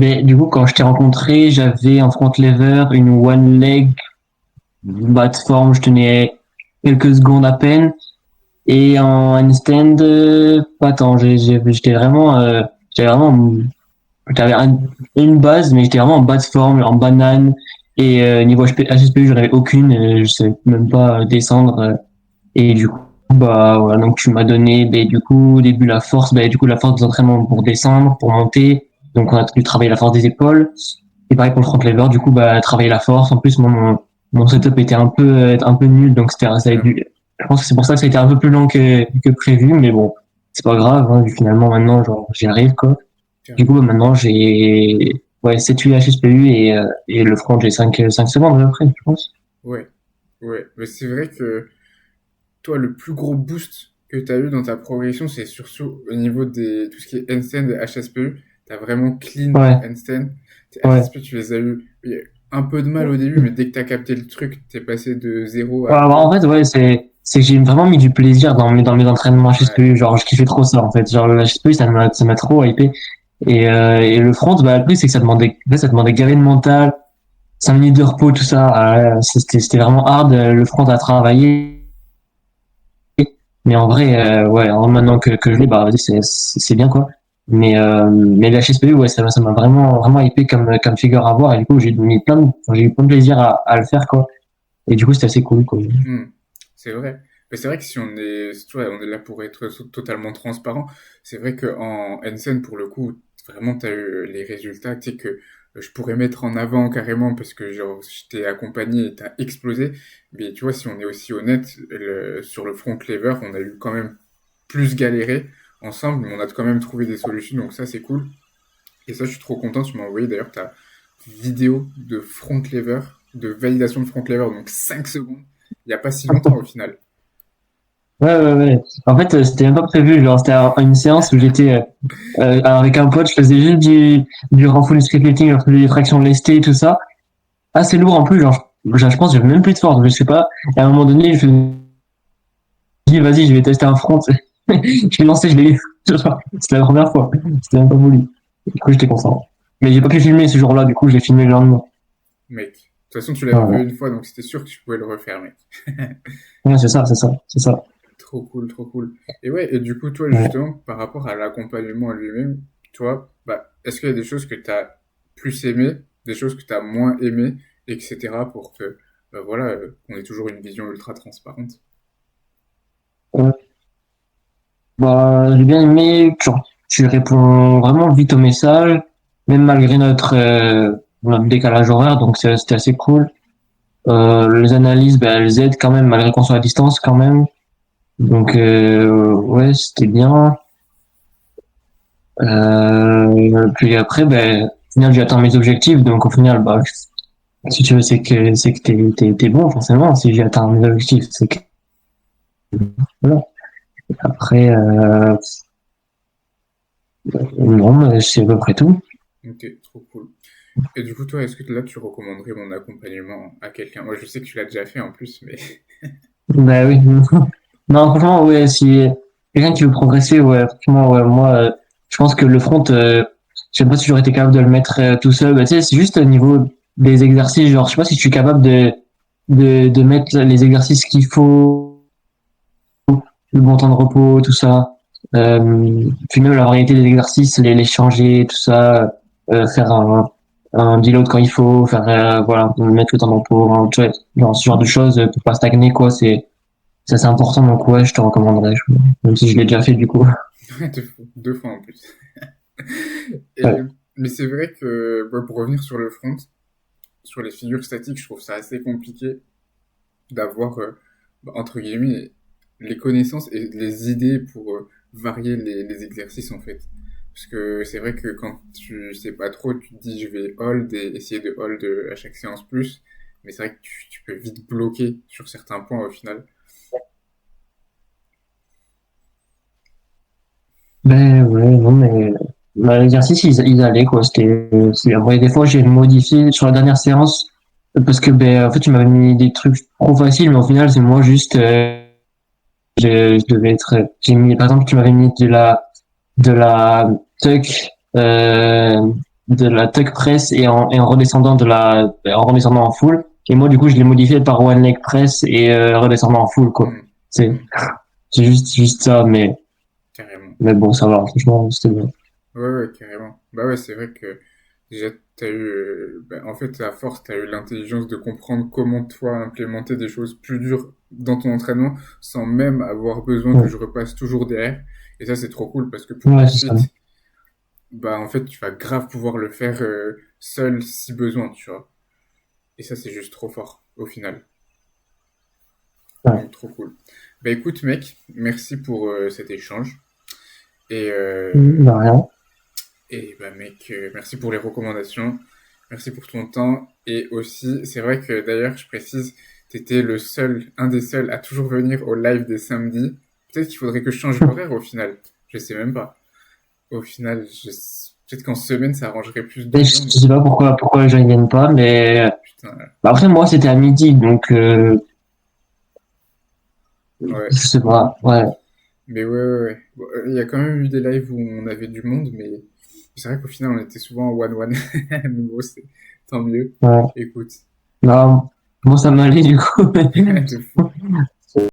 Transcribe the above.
Mais du coup, quand je t'ai rencontré, j'avais en front lever une one leg bas de forme, je tenais quelques secondes à peine. Et en handstand, pas tant. J'avais une base, mais j'étais vraiment en bas de forme, en banane. Et niveau HSPU, j'en avais aucune. Je savais même pas descendre. Et du coup, bah voilà, donc tu m'as donné, ben, du coup, au début la force, ben, du coup la force des entraînements pour descendre, pour monter. Donc on a dû travailler la force des épaules. Et pareil pour le front lever, du coup, bah travailler la force. En plus, mon setup était un peu nul, donc je pense que c'est pour ça que ça a été un peu plus long que prévu, mais bon, c'est pas grave, hein, vu que finalement maintenant, genre, j'y arrive, quoi. Du coup, bah, maintenant, j'ai, ouais, 7-8 HSPU et le front, j'ai 5 secondes après, je pense. Ouais, ouais. Mais c'est vrai que toi, le plus gros boost que tu as eu dans ta progression, c'est surtout au niveau des tout ce qui est handstand et HSPU. Tu as vraiment clean tes Ouais, handstand. Tes ouais. HSP, tu les as eu il y a eu un peu de mal au début, mais dès que tu as capté le truc, tu es passé de zéro Ouais, à bah, en go. fait, ouais, c'est que j'ai vraiment mis du plaisir dans mes entraînements Ouais, HSPU. Genre, je kiffais trop ça, en fait. Genre, le HSPU, ça m'a trop hypé. Et le front, bah, le truc, c'est que ça demandait gavé de mental, 5 minutes de repos, tout ça. C'était vraiment hard, le front à travailler. Mais en vrai, ouais, maintenant que je l'ai, bah, vas-y, c'est bien, quoi. Mais le HSPU, ouais, ça m'a vraiment hypé comme figure à voir. Et du coup, j'ai eu plein de plaisir à le faire, quoi. Et du coup, c'était assez cool, quoi. hmm, c'est vrai. Mais c'est vrai que si on est, tu vois, on est là pour être totalement transparent, c'est vrai qu'en handstand, pour le coup, vraiment, tu as eu les résultats, tu sais, que je pourrais mettre en avant carrément parce que genre, je t'ai accompagné et t'as explosé. Mais tu vois, si on est aussi honnête, sur le front lever, on a eu quand même plus galéré ensemble, mais on a quand même trouvé des solutions, donc ça, c'est cool. Et ça, je suis trop content. Tu m'as envoyé d'ailleurs ta vidéo de front lever, de validation de front lever, donc 5 secondes, il n'y a pas si longtemps au final. Ouais, ouais, ouais. En fait, c'était même pas prévu. Genre, une séance où j'étais avec un pote, je faisais juste du full splitting, je faisais des tractions lestées et tout ça. Assez lourd en plus, je pense que j'avais même plus de force, je sais pas. Et à un moment donné, je me dis, vas-y, je vais tester un front. Je l'ai lancé, je l'ai eu. C'était la première fois. C'était même pas voulu. Du coup, j'étais content. Mais j'ai pas pu filmer ce jour-là, du coup, j'ai filmé le lendemain. Mec, de toute façon, tu l'avais vu Voilà. une fois, donc c'était sûr que tu pouvais le refaire, mec. Ouais, c'est ça. Trop cool, trop cool. Et ouais, et du coup, toi, Ouais. justement, par rapport à l'accompagnement lui-même, toi, bah, est-ce qu'il y a des choses que tu as plus aimées, des choses que tu as moins aimées, etc., pour que, bah, voilà, qu'on ait toujours une vision ultra transparente? Ouais. Bah, j'ai bien aimé, tu réponds vraiment vite aux messages, même malgré notre décalage horaire, donc c'était assez cool. Les analyses, ben, elles aident quand même, malgré qu'on soit à distance quand même. Donc, ouais, c'était bien. Puis après, ben, au final, j'ai atteint mes objectifs, donc au final, bah, si tu veux, c'est que t'es bon, forcément. Si j'ai atteint mes objectifs, c'est que, voilà. Après, non, mais c'est à peu près tout. Ok, trop cool. Et du coup, toi, est-ce que là, tu recommanderais mon accompagnement à quelqu'un? Moi, je sais que tu l'as déjà fait en plus, mais... Ben oui. Non, franchement, ouais, si quelqu'un qui veut progresser, ouais, franchement, ouais, moi, je pense que le front, je sais pas si j'aurais été capable de le mettre tout seul. Bah, tu sais, c'est juste au niveau des exercices, genre, je sais pas si je suis capable de mettre les exercices qu'il faut, le bon temps de repos, tout ça. Puis même la variété des exercices, les changer, tout ça, faire un deload quand il faut, faire, voilà, mettre le temps de repos, hein, tu vois, genre, ce genre de choses pour pas stagner, quoi, ça, c'est important, donc ouais, je te recommanderais, même si je l'ai déjà fait du coup. deux fois en plus. Et, Ouais. mais c'est vrai que, ouais, pour revenir sur le front, sur les figures statiques, je trouve ça assez compliqué d'avoir, bah, entre guillemets, les connaissances et les idées pour varier les exercices en fait. Parce que c'est vrai que quand tu sais pas trop, tu te dis je vais hold et essayer de hold à chaque séance plus. Mais c'est vrai que tu peux vite bloquer sur certains points au final. Ben ouais, non, mais bah, l'exercice, ils allaient, quoi. Après, des fois, j'ai modifié sur la dernière séance, parce que, ben, en fait, tu m'avais mis des trucs trop faciles, mais au final, c'est moi juste, je devais être, par exemple, tu m'avais mis de la tuck, de la tuck press et en redescendant en redescendant en full. Et moi, du coup, je l'ai modifié par one leg press et redescendant en full, quoi. Hmm. C'est, Hmm. c'est juste ça, Carrément. mais bon, ça va. Franchement, c'était bien. Ouais, ouais, carrément. Bah ouais, c'est vrai que déjà, t'as eu, en fait, à force, t'as eu l'intelligence de comprendre comment toi implémenter des choses plus dures dans ton entraînement sans même avoir besoin que Ouais, je repasse toujours derrière. Et ça, c'est trop cool parce que pour ouais, la c'est ça. suite, bah en fait, tu vas grave pouvoir le faire seul si besoin, tu vois. Et ça, c'est juste trop fort au final. Ouais. Donc, trop cool. Bah écoute, mec, merci pour cet échange. Et, De rien. bah mec, merci pour les recommandations. Merci pour ton temps. Et aussi, c'est vrai que d'ailleurs, je précise, t'étais le seul, un des seuls à toujours venir au live des samedis. Peut-être qu'il faudrait que je change l'horaire au final. Je sais même pas. Au final, peut-être qu'en semaine, ça arrangerait plus de Et gens. je sais pas pourquoi les gens ils viennent pas, mais Putain, bah, après, moi, c'était à midi, donc ouais. je sais pas. Ouais, Mais ouais, ouais, ouais. Bon, il y a quand même eu des lives où on avait du monde, mais c'est vrai qu'au final, on était souvent en one-one. Mais bon, c'est tant mieux. ouais. Écoute, Non, moi, ça m'allait, du coup. de fou.